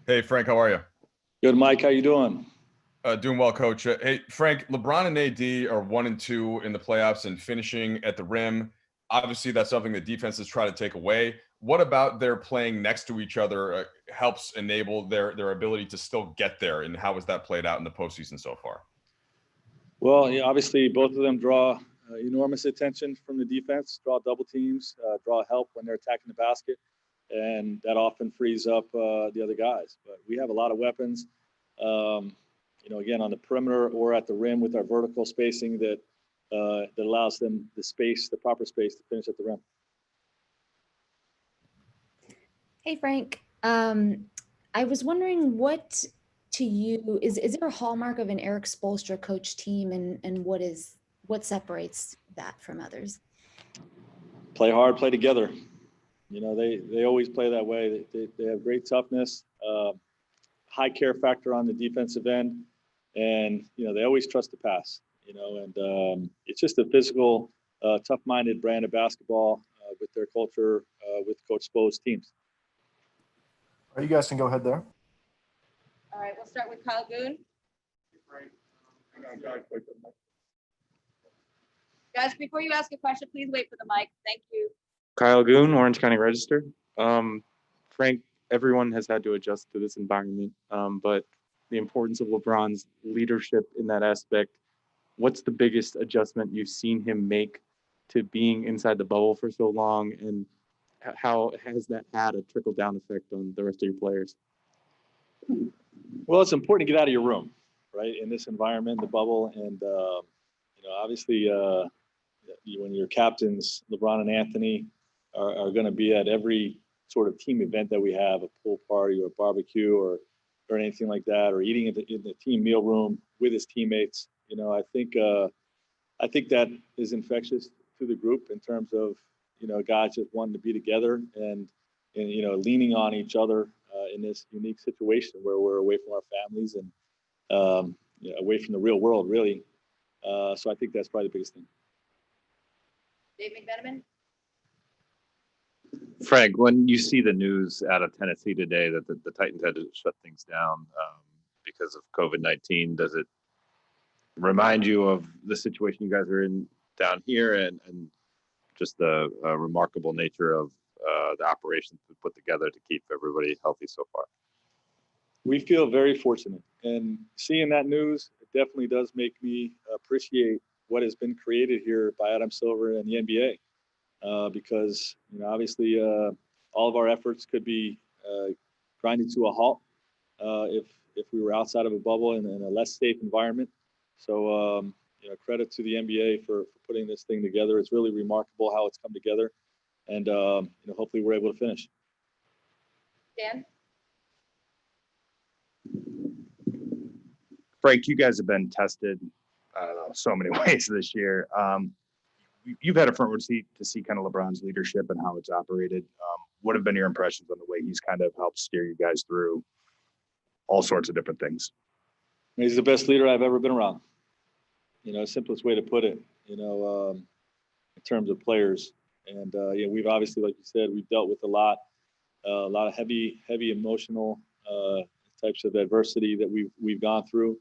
Hey, Frank, how are you? Good, Mike. How you doing? Doing well, Coach. Hey, Frank, LeBron and AD are 1 and 2 in the playoffs and finishing at the rim. Obviously, that's something the defenses try to take away. What about their playing next to each other helps enable their ability to still get there? And how has that played out in the postseason so far? Well, yeah, obviously, both of them draw enormous attention from the defense, draw double teams, draw help when they're attacking the basket, and that often frees up the other guys. But we have a lot of weapons, um, again, on the perimeter or at the rim with our vertical spacing that allows them the proper space to finish at the rim. Hey, Frank. I was wondering what to you is there a hallmark of an Eric Spoelstra coach team, and what separates that from others? Play hard, play together. They always play that way. They have great toughness, high care factor on the defensive end, and they always trust the pass. And it's just a physical, tough-minded brand of basketball with their culture, with Coach Spo's teams. All right, you guys can go ahead there. All right, we'll start with Kyle Goon. Guys, before you ask a question, please wait for the mic. Thank you. Kyle Goon, Orange County Register. Frank, everyone has had to adjust to this environment, but the importance of LeBron's leadership in that aspect, what's the biggest adjustment you've seen him make to being inside the bubble for so long, and how has that had a trickle-down effect on the rest of your players? Well, it's important to get out of your room, right, in this environment, the bubble, and obviously, when your captains, LeBron and Anthony, are going to be at every sort of team event that we have, a pool party or a barbecue or anything like that, or eating in the team meal room with his teammates. I think that is infectious to the group in terms of guys just wanting to be together and leaning on each other in this unique situation where we're away from our families and away from the real world, really. So I think that's probably the biggest thing. Dave McMenamin. Frank, when you see the news out of Tennessee today that the Titans had to shut things down because of COVID-19, does it remind you of the situation you guys are in down here and just the remarkable nature of the operations we put together to keep everybody healthy so far? We feel very fortunate, and seeing that news, it definitely does make me appreciate what has been created here by Adam Silver and the NBA. Because obviously all of our efforts could be grinded to a halt if we were outside of a bubble in a less safe environment. So credit to the NBA for putting this thing together. It's really remarkable how it's come together, and hopefully we're able to finish. Dan. Frank, you guys have been tested so many ways this year. You've had a front row seat to see kind of LeBron's leadership and how it's operated. What have been your impressions on the way he's kind of helped steer you guys through all sorts of different things? He's the best leader I've ever been around. Simplest way to put it, in terms of players. And we've obviously, like you said, we've dealt with a lot of heavy emotional types of adversity that we've gone through.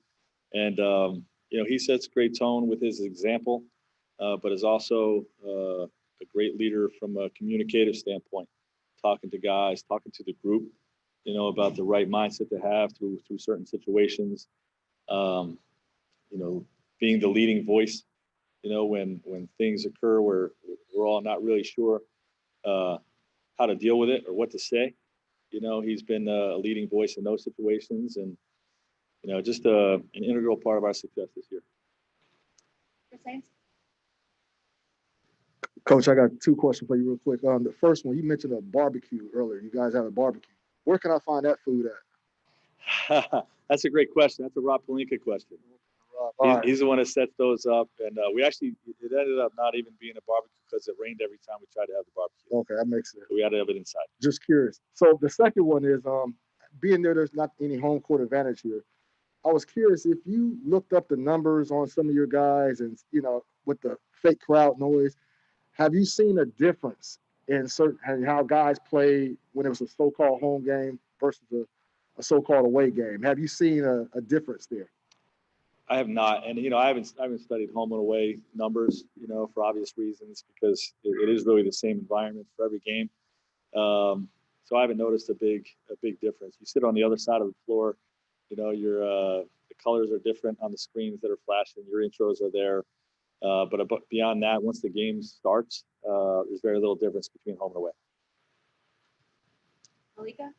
And, he sets a great tone with his example. But is also a great leader from a communicative standpoint, talking to guys, talking to the group, about the right mindset to have through certain situations. Being the leading voice, when things occur where we're all not really sure how to deal with it or what to say. He's been a leading voice in those situations, and just an integral part of our success this year. Chris Haynes. Coach, I got two questions for you real quick. The first one, you mentioned a barbecue earlier. You guys have a barbecue. Where can I find that food at? That's a great question. That's a Rob Pelinka question. He's the one that sets those up. And it ended up not even being a barbecue because it rained every time we tried to have the barbecue. Okay, that makes sense. So we had to have it inside. Just curious. So the second one is being there's not any home court advantage here. I was curious if you looked up the numbers on some of your guys and, with the fake crowd noise, have you seen a difference in how guys play when it was a so-called home game versus a so-called away game. Have you seen a difference there? I have not, and I haven't studied home and away numbers, for obvious reasons, because it is really the same environment for every game. So I haven't noticed a big difference. You sit on the other side of the floor, the colors are different on the screens that are flashing. Your intros are there, but beyond that, once the game starts, there's very little difference between home and away. Malika?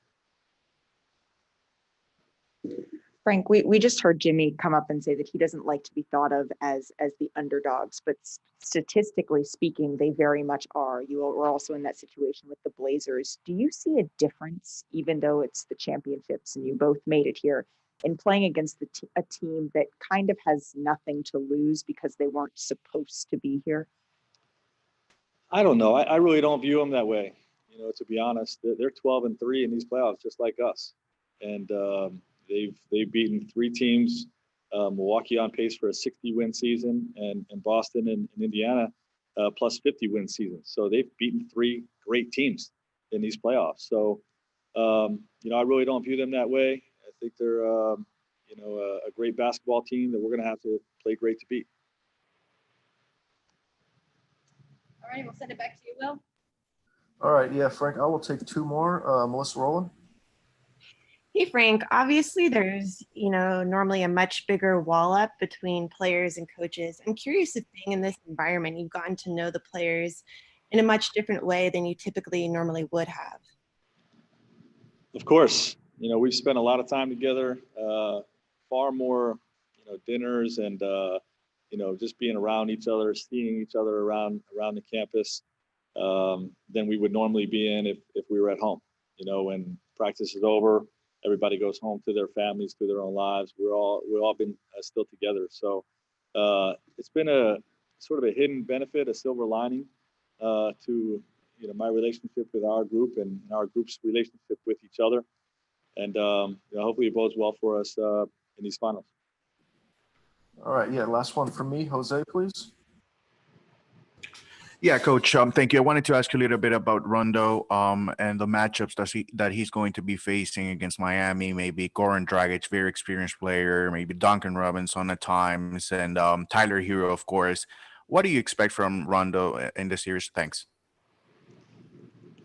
Frank, we just heard Jimmy come up and say that he doesn't like to be thought of as the underdogs, but statistically speaking, they very much are. You were also in that situation with the Blazers. Do you see a difference, even though it's the championships and you both made it here, in playing against a team that kind of has nothing to lose because they weren't supposed to be here? I don't know. I really don't view them that way. To be honest, they're 12-3 in these playoffs, just like us, and they've beaten 3 teams. Milwaukee on pace for a 60-win season, and Boston and Indiana plus 50-win season. So they've beaten 3 great teams in these playoffs. So I really don't view them that way. I think they're a great basketball team that we're going to have to play great to beat. All right, we'll send it back to you, Will. All right, yeah, Frank, I will take 2 more. Melissa Rowland. Hey, Frank, obviously there's, normally a much bigger wall up between players and coaches. I'm curious if being in this environment, you've gotten to know the players in a much different way than you typically normally would have. Of course, we've spent a lot of time together, far more, dinners and, just being around each other, seeing each other around the campus than we would normally be in if we were at home. When practice is over, everybody goes home to their families, to their own lives. We've all been still together. So it's been a sort of a hidden benefit, a silver lining to my relationship with our group and our group's relationship with each other. And hopefully it bodes well for us in these finals. All right, yeah, last one from me. Jose, please. Yeah, Coach. Thank you. I wanted to ask you a little bit about Rondo and the matchups that he's going to be facing against Miami. Maybe Goran Dragic, very experienced player. Maybe Duncan Robinson at times, and Tyler Hero, of course. What do you expect from Rondo in the series? Thanks.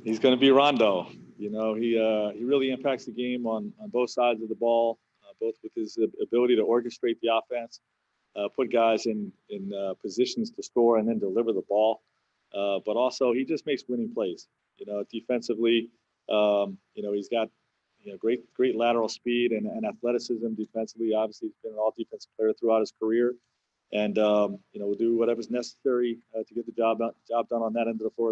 He's going to be Rondo. He really impacts the game on both sides of the ball, both with his ability to orchestrate the offense, put guys in positions to score and then deliver the ball. But also he just makes winning plays. Defensively, he's got great lateral speed and athleticism defensively. Obviously, he's been an all defensive player throughout his career, and we'll do whatever's necessary to get the job done on that end of the floor as